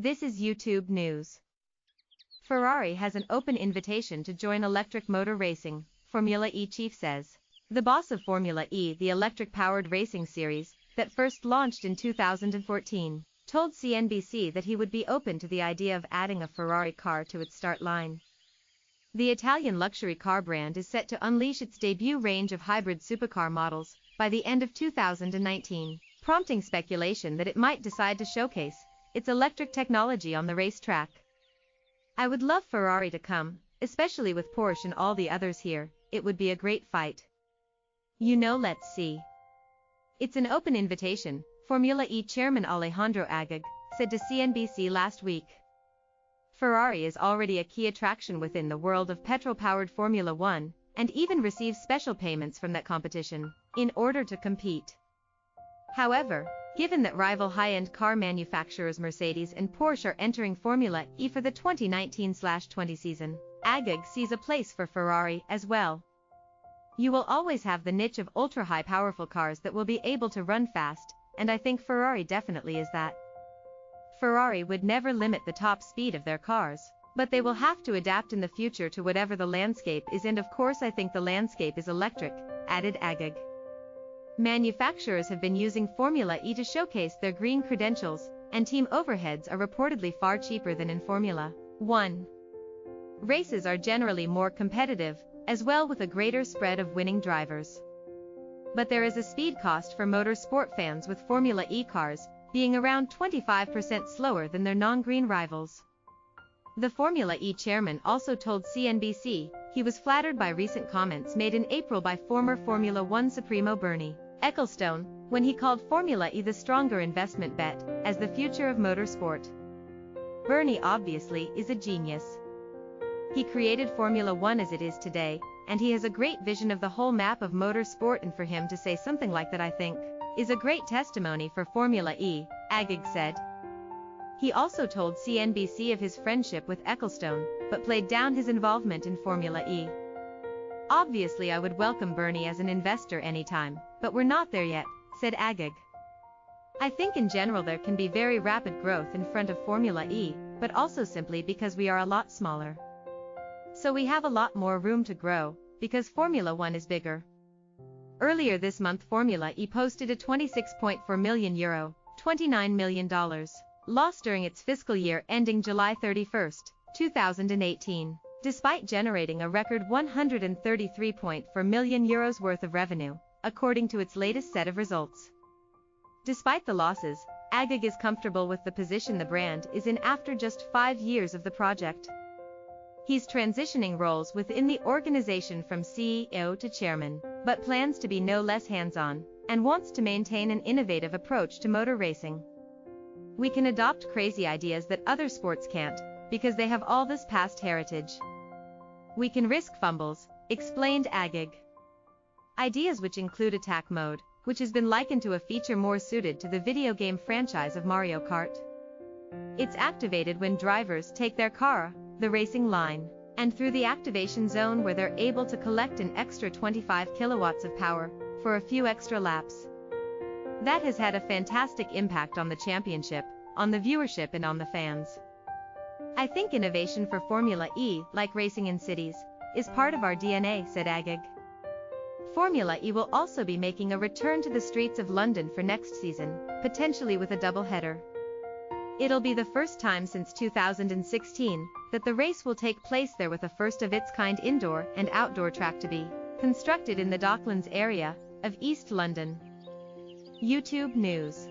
This is YouTube News. Ferrari has an open invitation to join electric motor racing, Formula E chief says. The boss of Formula E, the electric-powered racing series, that first launched in 2014, told CNBC that he would be open to the idea of adding a Ferrari car to its start line. The Italian luxury car brand is set to unleash its debut range of hybrid supercar models by the end of 2019, prompting speculation that it might decide to showcase its electric technology on the racetrack. "I would love Ferrari to come, especially with Porsche and all the others here. It would be a great fight. Let's see. It's an open invitation," Formula E Chairman Alejandro Agag said to CNBC last week. Ferrari is already a key attraction within the world of petrol-powered Formula One, and even receives special payments from that competition in order to compete. However, given that rival high-end car manufacturers Mercedes and Porsche are entering Formula E for the 2019-20 season, Agag sees a place for Ferrari as well. "You will always have the niche of ultra-high powerful cars that will be able to run fast, and I think Ferrari definitely is that. Ferrari would never limit the top speed of their cars, but they will have to adapt in the future to whatever the landscape is, and of course I think the landscape is electric," added Agag. Manufacturers have been using Formula E to showcase their green credentials, and team overheads are reportedly far cheaper than in Formula One. Races are generally more competitive, as well, with a greater spread of winning drivers. But there is a speed cost for motorsport fans, with Formula E cars being around 25% slower than their non-green rivals. The Formula E chairman also told CNBC he was flattered by recent comments made in April by former Formula One Supremo Bernie Ecclestone, when he called Formula E the stronger investment bet as the future of motorsport. Bernie obviously is a genius. He created Formula One as it is today, and he has a great vision of the whole map of motorsport, and for him to say something like that, I think, is a great testimony for Formula E, Agag said. He also told CNBC of his friendship with Ecclestone, but played down his involvement in Formula E. "Obviously I would welcome Bernie as an investor anytime, but we're not there yet," said Agag. "I think in general there can be very rapid growth in front of Formula E, but also simply because we are a lot smaller. So we have a lot more room to grow, because Formula One is bigger." Earlier this month Formula E posted a €26.4 million, $29 million, loss during its fiscal year ending July 31, 2018, despite generating a record €133.4 million worth of revenue, according to its latest set of results. Despite the losses, Agag is comfortable with the position the brand is in after just 5 years of the project. He's transitioning roles within the organization from CEO to chairman, but plans to be no less hands-on, and wants to maintain an innovative approach to motor racing. "We can adopt crazy ideas that other sports can't, because they have all this past heritage. We can risk fumbles," explained Agag. Ideas which include attack mode, which has been likened to a feature more suited to the video game franchise of Mario Kart. It's activated when drivers take their car the racing line, and through the activation zone, where they're able to collect an extra 25 kilowatts of power for a few extra laps. That has had a fantastic impact on the championship, on the viewership, and on the fans. "I think innovation for Formula E, like racing in cities, is part of our DNA," said Agag. Formula E will also be making a return to the streets of London for next season, potentially with a double-header. It'll be the first time since 2016 that the race will take place there, with a first-of-its-kind indoor and outdoor track to be constructed in the Docklands area of East London. YouTube News.